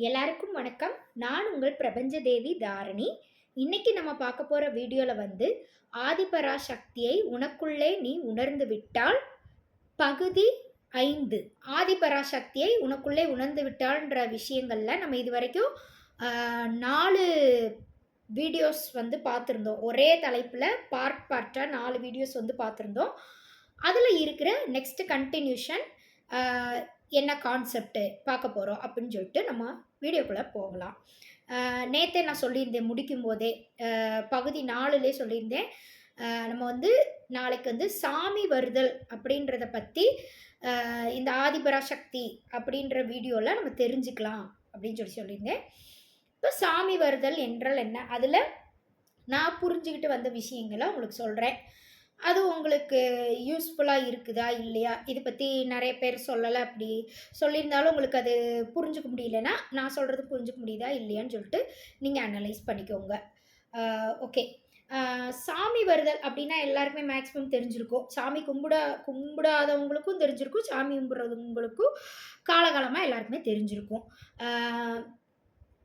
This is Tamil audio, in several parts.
எல்லாருக்கும் வணக்கம். நான் உங்கள் பிரபஞ்ச தேவி தாரணி. இன்னைக்கு நம்ம பார்க்க போற வீடியோல ஆதிபராசக்தியை உனக்குள்ளே நீ உணர்ந்து விட்டால் பகுதி 5. ஆதிபராசக்தியை உனக்குள்ளே உணர்ந்து விட்டால்ன்ற விஷயங்கள்ல நம்ம இதுவரைக்கும் 4 வீடியோஸ் பார்த்துருந்தோம். ஒரே தலைப்புல பார்ட்டா 4 வீடியோஸ் பார்த்துருந்தோம். அதுல இருக்கிற நெக்ஸ்ட் கன்டினியூஷன் என்ன கான்செப்ட்டு பார்க்க போகிறோம் அப்படின்னு சொல்லிட்டு நம்ம வீடியோக்குள்ளே போகலாம். நேற்றே நான் சொல்லியிருந்தேன் முடிக்கும்போதே பகுதி 4லே சொல்லியிருந்தேன். நம்ம நாளைக்கு சாமி வருதல் அப்படின்றத பற்றி இந்த ஆதிபராசக்தி அப்படின்ற வீடியோவில் நம்ம தெரிஞ்சுக்கலாம் அப்படின்னு சொல்லியிருந்தேன். இப்போ சாமி வருதல் என்றால் என்ன, அதில் நான் புரிஞ்சுக்கிட்டு வந்த விஷயங்களை உங்களுக்கு சொல்கிறேன். அது உங்களுக்கு யூஸ்ஃபுல்லாக இருக்குதா இல்லையா, இதை பற்றி நிறைய பேர் சொல்லலை. அப்படி சொல்லியிருந்தாலும் உங்களுக்கு அது புரிஞ்சுக்க முடியலன்னா நான் சொல்கிறது புரிஞ்சுக்க முடியுதா இல்லையான்னு சொல்லிட்டு நீங்கள் அனலைஸ் பண்ணிக்கோங்க. ஓகே. சாமி வருதல் அப்படின்னா எல்லாருக்குமே மேக்ஸிமம் தெரிஞ்சிருக்கும். சாமி கும்பிடாதவங்களுக்கும் தெரிஞ்சிருக்கும், சாமி கும்பிட்றவங்களுக்கும் காலகாலமாக எல்லாருக்குமே தெரிஞ்சிருக்கும்.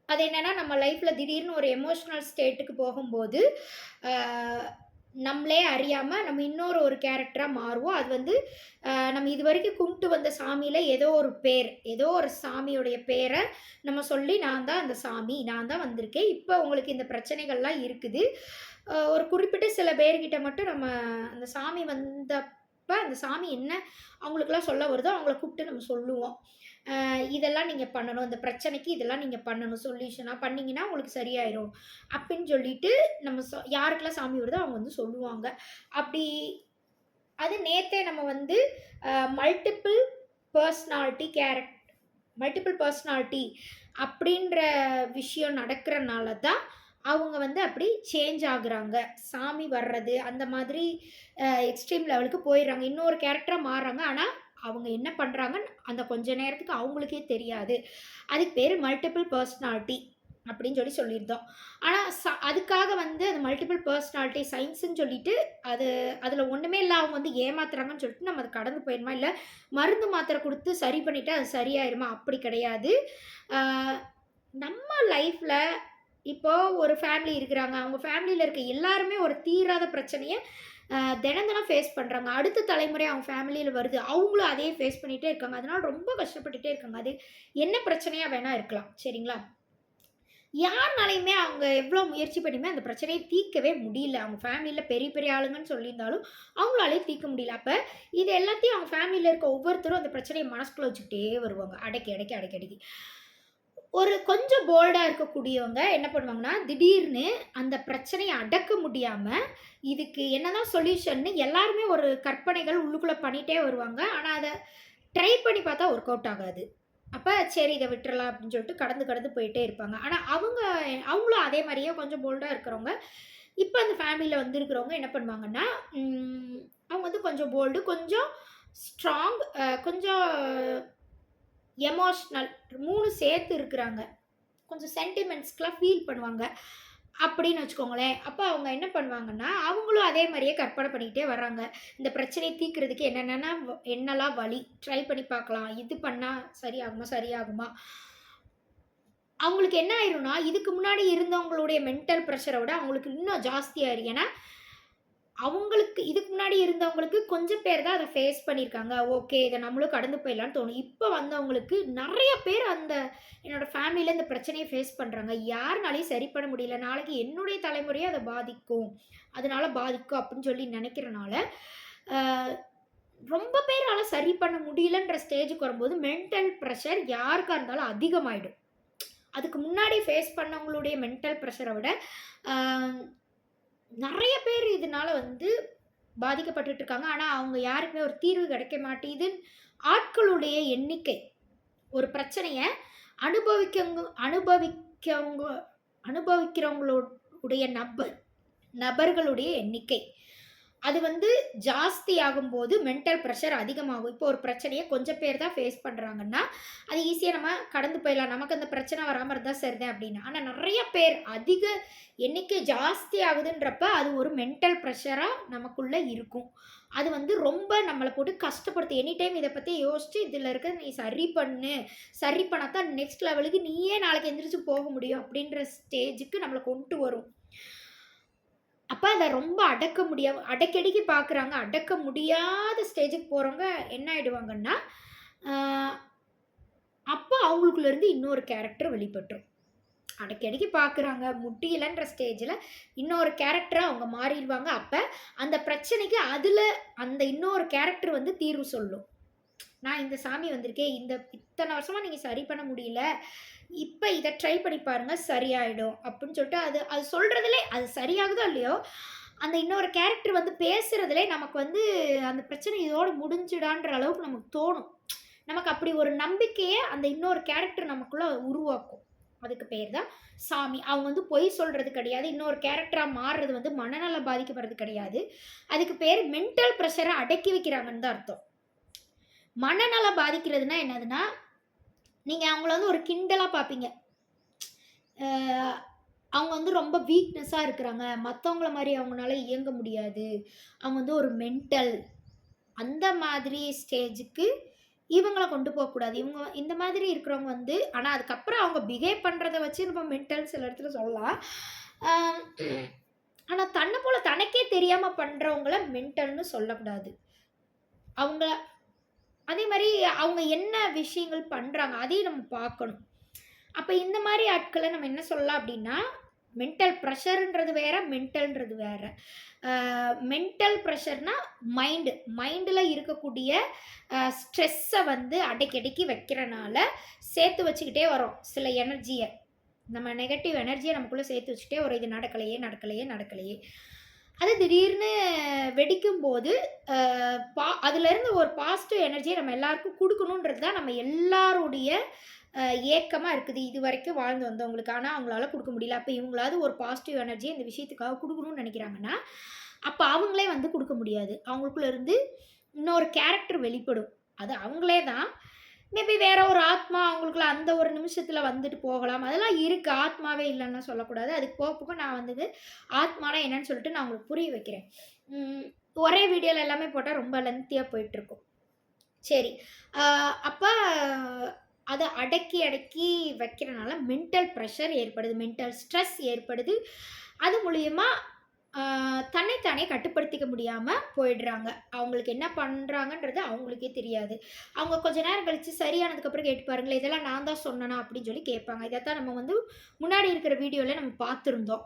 அது என்னென்னா, நம்ம லைஃப்பில் திடீர்னு ஒரு எமோஷ்னல் ஸ்டேட்டுக்கு போகும்போது நம்மளே அறியாமல் நம்ம இன்னொரு ஒரு கேரக்டராக மாறுவோம். அது நம்ம இது வரைக்கும் கும்பிட்டு வந்த சாமியில் ஏதோ ஒரு சாமியுடைய பேரை நம்ம சொல்லி, நான் தான் அந்த சாமி, நான் தான் வந்திருக்கேன், இப்போ உங்களுக்கு இந்த பிரச்சனைகள்லாம் இருக்குது. ஒரு குறிப்பிட்ட சில பேர்கிட்ட மட்டும் நம்ம அந்த சாமி வந்தப்போ அந்த சாமி என்ன அவங்களுக்கெல்லாம் சொல்ல வருதோ அவங்கள கூப்பிட்டு நம்ம சொல்லுவோம். இதெல்லாம் நீங்கள் பண்ணணும், இந்த பிரச்சனைக்கு இதெல்லாம் நீங்கள் பண்ணணும், சொல்யூஷனாக பண்ணிங்கன்னா உங்களுக்கு சரியாயிரும் அப்படின்னு சொல்லிட்டு நம்ம யாருக்கெல்லாம் சாமி வருதோ அவங்க சொல்லுவாங்க. அப்படி அது நேற்றே நம்ம மல்டிபிள் பர்சனாலிட்டி அப்படின்ற விஷயம் நடக்கிறனால தான் அவங்க அப்படி சேஞ்ச் ஆகுறாங்க. சாமி வர்றது அந்த மாதிரி எக்ஸ்ட்ரீம் லெவலுக்கு போயிடுறாங்க, இன்னொரு கேரக்டராக மாறுறாங்க. ஆனால் அவங்க என்ன பண்ணுறாங்கன்னு அந்த கொஞ்ச நேரத்துக்கு அவங்களுக்கே தெரியாது. அதுக்கு பேர் மல்டிபிள் பர்சனாலிட்டி அப்படின்னு சொல்லியிருந்தோம். ஆனால் அதுக்காக அது மல்டிபிள் பர்சனாலிட்டி சயின்ஸுன்னு சொல்லிட்டு அதில் ஒன்றுமே இல்லை, அவங்க ஏமாத்துறாங்கன்னு சொல்லிட்டு நம்ம அதை கடந்து போயிடுமா, இல்லை மருந்து மாத்திரை கொடுத்து சரி பண்ணிவிட்டு அது சரியாயிருமா, அப்படி கிடையாது. நம்ம லைஃப்பில் இப்போது ஒரு ஃபேமிலி இருக்கிறாங்க, அவங்க ஃபேமிலியில் இருக்க எல்லாருமே ஒரு தீராத பிரச்சனையை தினம் ஃபேஸ் பண்ணுறாங்க. அடுத்த தலைமுறை அவங்க ஃபேமிலியில் வருது, அவங்களும் அதே ஃபேஸ் பண்ணிகிட்டே இருக்காங்க. அதனால் ரொம்ப கஷ்டப்பட்டுகிட்டே இருக்காங்க. அது என்ன பிரச்சனையாக வேணால் இருக்கலாம், சரிங்களா? யாருனாலையுமே அவங்க எவ்வளோ முயற்சி பண்ணியுமே அந்த பிரச்சனையை தீர்க்கவே முடியல. அவங்க ஃபேமிலியில் பெரிய பெரிய ஆளுங்கன்னு சொல்லியிருந்தாலும் அவங்களாலே தீர்க்க முடியல. அப்போ இது எல்லாத்தையும் அவங்க ஃபேமிலியில் இருக்க ஒவ்வொருத்தரும் அந்த பிரச்சனையை மனசுக்குள்ளே வச்சுக்கிட்டே வருவாங்க, அடக்கி. ஒரு கொஞ்சம் போல்டாக இருக்கக்கூடியவங்க என்ன பண்ணுவாங்கன்னா, திடீர்னு அந்த பிரச்சனையை அடக்க முடியாமல் இதுக்கு என்னதான் சொல்யூஷன்னு எல்லாருமே ஒரு கற்பனைகள் உள்ளுக்குள்ளே பண்ணிகிட்டே வருவாங்க. ஆனால் அதை ட்ரை பண்ணி பார்த்தா ஒர்க் அவுட் ஆகாது. அப்போ சரி இதை விட்டுறலாம் அப்படின்னு சொல்லிட்டு கடந்து போயிட்டே இருப்பாங்க. ஆனால் அவங்களும் அதே மாதிரியே கொஞ்சம் போல்டாக இருக்கிறவங்க இப்போ அந்த ஃபேமிலியில் இருக்கிறவங்க என்ன பண்ணுவாங்கன்னா, அவங்க கொஞ்சம் போல்டு, கொஞ்சம் ஸ்ட்ராங், கொஞ்சம் எமோஷ்னல், 3 சேர்த்து இருக்கிறாங்க. கொஞ்சம் சென்டிமெண்ட்ஸ்க்கெலாம் ஃபீல் பண்ணுவாங்க அப்படின்னு வச்சுக்கோங்களேன். அப்போ அவங்க என்ன பண்ணுவாங்கன்னா, அவங்களும் அதே மாதிரியே கற்பனை பண்ணிக்கிட்டே வர்றாங்க. இந்த பிரச்சனையை தீர்க்கிறதுக்கு என்னெல்லாம் வழி ட்ரை பண்ணி பார்க்கலாம், இது பண்ணால் சரியாகுமா. அவங்களுக்கு என்ன ஆயிரும்னா, இதுக்கு முன்னாடி இருந்தவங்களுடைய மென்டல் ப்ரெஷரை விட அவங்களுக்கு இன்னும் ஜாஸ்தியாயிரும். ஏன்னா அவங்களுக்கு இதுக்கு முன்னாடி இருந்தவங்களுக்கு கொஞ்சம் பேர் தான் அதை ஃபேஸ் பண்ணியிருக்காங்க. ஓகே, இதை நம்மளும் கடந்து போயிடலான்னு தோணும். இப்போ வந்தவங்களுக்கு நிறைய பேர் என்னோடய ஃபேமிலியில் இந்த பிரச்சனையை ஃபேஸ் பண்ணுறாங்க, யாருனாலையும் சரி பண்ண முடியல, நாளைக்கு என்னுடைய தலைமுறையை அதை பாதிக்கும் அப்படின்னு சொல்லி நினைக்கிறனால ரொம்ப பேரால் சரி பண்ண முடியலன்ற ஸ்டேஜுக்கு வரும்போது மென்டல் ப்ரெஷர் யாருக்காக இருந்தாலும் அதிகமாகிடும். அதுக்கு முன்னாடி ஃபேஸ் பண்ணவங்களுடைய மென்டல் ப்ரெஷரை விட நிறைய பேர் இதனால பாதிக்கப்பட்டுட்டு இருக்காங்க. ஆனால் அவங்க யாருக்குமே ஒரு தீர்வு கிடைக்க மாட்டேங்குது. ஆட்களுடைய எண்ணிக்கை, ஒரு பிரச்சனையை அனுபவிக்கிறவங்களுடைய நபர்களுடைய எண்ணிக்கை அது வந்து ஜாஸ்தி ஆகும்போது மென்டல் ப்ரெஷர் அதிகமாகும். இப்போ ஒரு பிரச்சனைய கொஞ்சம் பேர் தான் ஃபேஸ் பண்றாங்கன்னா, அது ஈஸியா நம்ம கடந்து போயிடலாம். நமக்கு அந்த பிரச்சனை வராம இருந்தா சரிதான் அப்படின்னு. ஆனா நெறைய பேர் அதிக எண்ணிக்கை ஜாஸ்தி ஆகுதுன்றப்ப, அது ஒரு மென்டல் ப்ரெஷரா நமக்குள்ள இருக்கும். அது வந்து ரொம்ப நம்மள போட்டு கஷ்டப்படுத்தும். எனி டைம் இத பத்தி யோசிச்சு, "இதுல இருக்கிறத நீ சரி பண்ணு. சரி பண்ணா தான் நெக்ஸ்ட் லெவலுக்கு நீயே நாளைக்கு எந்திரிச்சு போக முடியும்." அப்படின்ற ஸ்டேஜுக்கு நம்மள கொண்டு வரும். அப்ப அத ரொம்ப அடக்கி பார்க்குறாங்க. அடக்க முடியாத ஸ்டேஜுக்கு போறவங்க என்ன ஆயிடுவாங்கன்னா, ஆ அப்ப அவங்களுக்குள்ள இருந்து இன்னொரு கேரக்டர் வெளிப்பட்டுரும். அடக்கி பார்க்குறாங்க, முடியலன்ற ஸ்டேஜ்ல இன்னொரு கேரக்டரா அவங்க மாறிருவாங்க. அப்ப அந்த பிரச்சனைக்கு அந்த இன்னொரு கேரக்டர் வந்து தீர்வு சொல்லும். நான் இந்த சாமி வந்திருக்கேன். இத்தன வருஷமா நீங்க சரி பண்ண முடியல. இப்ப இத ட்ரை பண்ணி பாருங்க சரியாயிடும். அப்படின்னு சொல்லிட்டு அது அது சொல்றதிலே அது சரியாகுதோ இல்லையோ, அந்த இன்னொரு கேரக்டர் வந்து பேசுறதிலே நமக்கு வந்து அந்த பிரச்சனை இதோட முடிஞ்சுடான்ற அளவுக்கு நமக்கு தோணும். நமக்கு அப்படி ஒரு நம்பிக்கைய அந்த இன்னொரு கேரக்டர் நமக்குள்ள உருவாக்கும். அதுக்கு பேர் தான் சாமி. அவங்க வந்து பொய் சொல்றது கிடையாது. இன்னொரு கேரக்டரா மாறுறது வந்து மனநலம் பாதிக்கப்படுறது கிடையாது. அதுக்கு பேரு மென்டல் பிரஷர அடக்கி வைக்கிறாங்கன்னு தான் அர்த்தம். மனநலம் பாதிக்கிறதுனா என்னதுன்னா, நீங்க அவங்கள வந்து ஒரு கிண்டலா பார்ப்பீங்க. அ அவங்க வந்து ரொம்ப வீக்னஸா இருக்கிறாங்க. மத்தவங்கள மாரி அவங்கனால இயங்க முடியாது. அவங்க வந்து ஒரு மென்டல் அந்த மாதிரி ஸ்டேஜுக்கு இவங்கள கொண்டு போக்கூடாது. இவங்க இந்த மாதிரி இருக்கிறவங்க வந்து ஆனா அதுக்கப்புறம் அவங்க பிஹேவ் பண்றத வச்சு நம்ம மென்டல் சில இடத்துல சொல்லலாம். அ ஆனா தன்ன போல தனக்கே தெரியாம பண்றவங்கள மென்டல்ன்னு சொல்லக்கூடாது. அவங்க அதே மாரி அவங்க என்ன விஷயங்கள் பண்றாங்க, அதையும் நம்ம பார்க்கணும். அப்ப இந்த மாரி ஆட்கள நம்ம என்ன சொல்லலாம் அப்டின்னா, மென்டல் பிரஷர்ன்றது வேற, மென்டல்ன்றது வேற. மென்டல் பிரஷர்னா மைண்ட்ல இருக்கக்கூடிய ஸ்ட்ரெஸ்ஸ வந்து அடக்கி வைக்கிறனால, சேர்த்து வச்சுக்கிட்டே வரோம் சில எனர்ஜிய. நம்ம நெகட்டிவ் எனர்ஜிய நமக்குள்ள சேர்த்து வச்சுட்டே வரோம். இது நடக்கலையே. அது திடீர்னு வெடிக்கும்போது, அ அதுலேருந்து ஒரு பாசிட்டிவ் எனர்ஜிய நம்ம எல்லாருக்கும் குடுக்கணுன்றது தான் நம்ம எல்லாருடைய ஏக்கமா இருக்குது. இதுவரைக்கும் வாழ்ந்து வந்தவங்களுக்கு. ஆனா, அவங்களால குடுக்க முடியல. அப்ப இவங்களாவது ஒரு பாசிட்டிவ் எனர்ஜிய இந்த விஷயத்துக்காக குடுக்கணும்னு நெனைக்கிறாங்கன்னா, அப்ப அவங்களே வந்து குடுக்க முடியாது. அவங்களுக்குள்ள இருந்து இன்னொரு கேரக்டர் வெளிப்படும். அது அவங்களே தான். மேபி வேற ஒரு ஆத்மா அவங்களுக்குள்ள அந்த ஒரு நிமிஷத்துல வந்துட்டு போகலாம். அதெல்லாம் இருக்கு. ஆத்மாவே இல்லன்னு சொல்லக்கூடாது. அதுக்கு போக போக நான் வந்து ஆத்மானா என்னன்னு சொல்லிட்டு நான் உங்களுக்கு புரிய வைக்கிறேன். ம் ஒரே வீடியோல எல்லாமே போட்டா ரொம்ப லென்த்தியா போயிட்டுருக்கும். சரி. அ அப்ப அத அடக்கி வைக்கிறனால மென்டல் பிரஷர் ஏற்படுது. மென்டல் ஸ்ட்ரெஸ் ஏற்படுது. அது மூலியமா தன்னைத்தானே கட்டுப்படுத்திக்க முடியாம போயிடுறாங்க. அவங்களுக்கு என்ன பண்றாங்கன்றது அவங்களுக்கே தெரியாது. அவங்க கொஞ்ச நேரம் கழிச்சு சரியானதுக்கப்புறம் கேட்டு பாருங்களேன், "இதெல்லாம் நான் தான் சொன்னனா?" அப்படின்னு சொல்லி கேட்பாங்க. இதத்தான் நம்ம வந்து முன்னாடி இருக்கிற வீடியோல நம்ம பார்த்திருந்தோம்.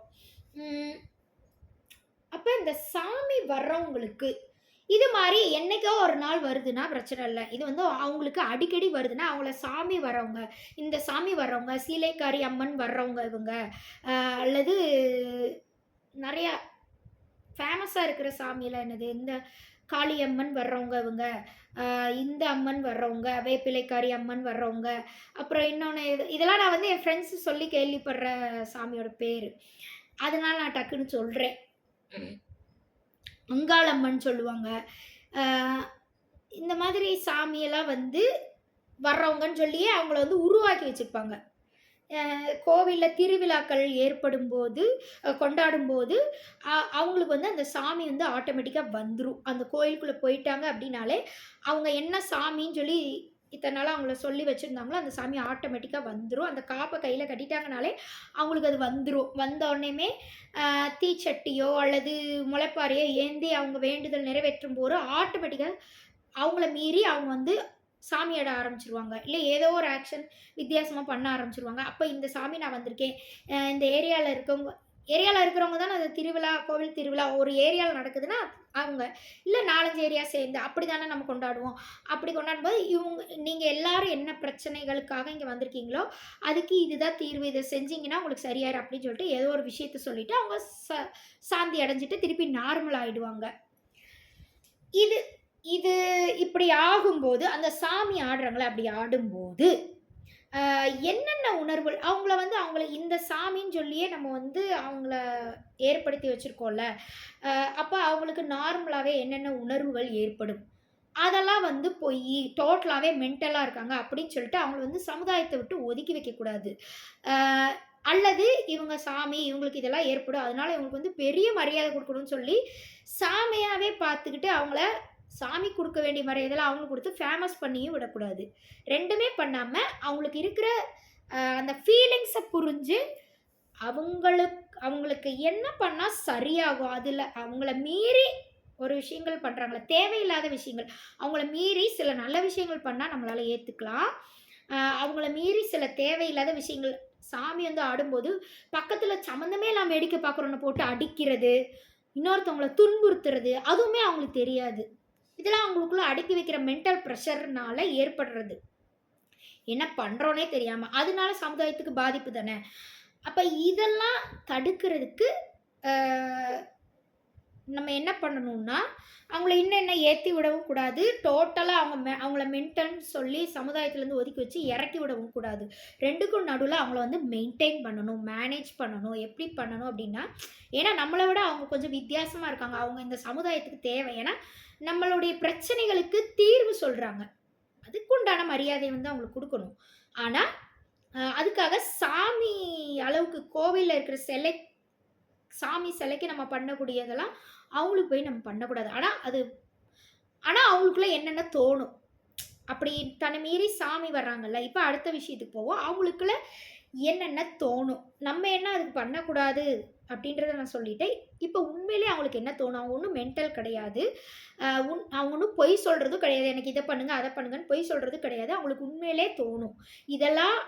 ம். அப்ப இந்த சாமி வர்றவங்களுக்கு, இது மாரி என்னைக்கோ ஒரு நாள் வருதுன்னா பிரச்சனை இல்ல. இது வந்து அவங்களுக்கு அடிக்கடி வருதுன்னா, அவங்கள சாமி வர்றவங்க, இந்த சாமி வர்றவங்க, சீலைக்காரி அம்மன் வர்றவங்க இவங்க. அல்லது நெறையா ஃபேமஸா இருக்கிற சாமிலாம் என்னது? இந்த காளியம்மன் வர்றவங்க இவங்க. இந்த அம்மன் வர்றவங்க, வேப்பிலைக்காரி அம்மன் வர்றவங்க. அப்புறம் இன்னொன்னு இதெல்லாம் நான் வந்து என் ஃப்ரெண்ட்ஸ் சொல்லி கேள்விப்படுற சாமியோட பேரு. அதனால நான் டக்குன்னு சொல்றேன். அங்காளம்மன் சொல்லுவாங்க. அ இந்த மாதிரி சாமியெல்லாம் வந்து வர்றவங்கன்னு சொல்லியே அவங்கள வந்து உருவாக்கி வச்சிருப்பாங்க. கோவில்ல திருவிழாக்கள் ஏற்படும்போது, கொண்டாடும்போது, அவங்களுக்கு வந்து அந்த சாமி வந்து ஆட்டோமேட்டிக்கா வந்துரும். அந்த கோயிலுக்குள்ள போயிட்டாங்க அப்டின்னாலே, அவங்க என்ன சாமின்னு சொல்லி இத்தன நாளா அவங்கள சொல்லி வச்சிருந்தாங்களோ, அந்த சாமி ஆட்டோமேட்டிக்கா வந்துரும். அந்த காப்ப கையில கட்டிட்டாங்கனாலே, அவங்களுக்கு அது வந்துரும். வந்தோனேமே தீச்சட்டியோ அல்லது முளைப்பாறையோ ஏந்தி அவங்க வேண்டுதல் நிறைவேற்றும்போது, ஆட்டோமேட்டிக்கா அவங்கள மீறி அவங்க வந்து சாமியாட ஆரம்பிச்சுருவாங்க. இல்ல ஏதோ ஒரு ஆக்ஷன் வித்தியாசமா பண்ண ஆரம்பிச்சுருவாங்க. அப்ப இந்த சாமி நான் வந்திருக்கேன். இந்த ஏரியால இருக்கிறவங்க தானே அது திருவிழா, கோவில் திருவிழா ஒரு ஏரியால நடக்குதுன்னா, அவங்க. இல்ல 4, 5 ஏரியா சேர்ந்து அப்படி தானே நம்ம கொண்டாடுவோம். அப்படி கொண்டாடும்போது நீங்க எல்லாரும் என்ன பிரச்சனைகளுக்காக இங்க வந்திருக்கீங்களோ, அதுக்கு இதுதான் தீர்வு. இத செஞ்சீங்கன்னா உங்களுக்கு சரியாயிரும் அப்படின்னு சொல்லிட்டு ஏதோ ஒரு விஷயத்த சொல்லிட்டு அவங்க சாந்தி அடைஞ்சுட்டு திருப்பி நார்மல் ஆயிடுவாங்க. இது இது இப்படி ஆகும்போது, அந்த சாமி ஆடுறாங்கல்ல, அப்படி ஆடும்போது, என்னென்ன உணர்வுகள் அவங்கள வந்து அவங்கள இந்த சாமின்னு சொல்லியே நம்ம வந்து அவங்கள ஏற்படுத்தி வச்சிருக்கோம்ல. அப்ப அவங்களுக்கு நார்மலாவே என்னென்ன உணர்வுகள் ஏற்படும்? அதெல்லாம் வந்து பொய்யி, டோட்டலாவே மென்டலா இருக்காங்க அப்படின்னு சொல்லிட்டு அவங்கள வந்து சமுதாயத்த விட்டு ஒதுக்கி வைக்கக்கூடாது. அ அல்லது இவங்க சாமி, இவங்களுக்கு இதெல்லாம் ஏற்படும். அதனால இவங்களுக்கு வந்து பெரிய மரியாதை குடுக்கணும்னு சொல்லி, சாமியாவே பார்த்துக்கிட்டு அவங்கள சாமி குடுக்க வேண்டிய மரியாதைலாம் அவங்களுக்கு குடுத்து ஃபேமஸ் பண்ணியும் விடக்கூடாது. 2மே பண்ணாம, அவங்களுக்கு இருக்கிற அந்த ஃபீலிங்ஸ புரிஞ்சு, அவங்களுக்கு என்ன பண்ணா சரியாகும்? அதுல அவங்கள மீறி ஒரு விஷயங்கள் பண்றாங்கல்ல, தேவையில்லாத விஷயங்கள். அவங்கள மீறி சில நல்ல விஷயங்கள் பண்ணா நம்மளால ஏத்துக்கலாம். அவங்கள மீறி சில தேவையில்லாத விஷயங்கள் சாமி வந்து ஆடும்போது, பக்கத்துல சம்மந்தமே இல்லாம வேடிக்கை பார்க்குறவன போட்டு அடிக்கிறது, இன்னொருத்தவங்கள துன்புறுத்துறது, அதுவுமே அவங்களுக்கு தெரியாது. இதெல்லாம் அவங்களுக்குள்ள அடக்கி வைக்கிற மென்டல் பிரஷர்னால ஏற்படுறது. என்ன பண்றோன்னே தெரியாம. அதனால சமுதாயத்துக்கு பாதிப்பு தானே! அப்ப இதெல்லாம் தடுக்கிறதுக்கு, அ நம்ம என்ன பண்ணணும்னா, அவங்கள இன்னும் இன்னும் ஏத்தி விடவும் கூடாது. டோட்டலா அவங்கள மென்டல்ன்னு சொல்லி சமுதாயத்திலருந்து ஒதுக்கி வச்சு இறக்கி விடவும் கூடாது. 2க்கும் நடுவுல அவங்கள வந்து மெயின்டெயின் பண்ணணும், மேனேஜ் பண்ணணும். எப்படி பண்ணணும் அப்டின்னா, ஏன்னா நம்மள விட அவங்க கொஞ்சம் வித்தியாசமா இருக்காங்க. அவங்க இந்த சமுதாயத்துக்கு தேவை. ஏன்னா, நம்மளுடைய பிரச்சனைகளுக்கு தீர்வு சொல்றாங்க. அதுக்குண்டான மரியாதைய வந்து அவங்களுக்கு குடுக்கணும். ஆனா, அதுக்காக சாமி அளவுக்கு கோவில்ல இருக்கிற சாமி சிலைக்கு நம்ம பண்ணக்கூடியதெல்லாம், அவங்களுக்கு போய் நம்ம பண்ணக்கூடாது. ஆனா அவங்களுக்குள்ள என்னென்ன தோணும்? அப்படி தன்னை மீறி சாமி வர்றாங்கல்ல, இப்ப அடுத்த விஷயத்துக்கு போவோம். அவங்களுக்குள்ள என்னென்ன தோணும்? நம்ம என்ன அதுக்கு பண்ணக்கூடாது அப்படின்றத நான் சொல்லிட்டேன். இப்ப உண்மையிலேயே அவங்களுக்கு என்ன தோணும்? அவங்க ஒண்ணும் மென்டல் கிடையாது. அவங்க ஒண்ணும் பொய் சொல்றதும் கிடையாது. எனக்கு இத பண்ணுங்க, அத பண்ணுங்கன்னு பொய் சொல்றது கிடையாது. அவங்களுக்கு உண்மையிலேயே தோணும். இதெல்லாம்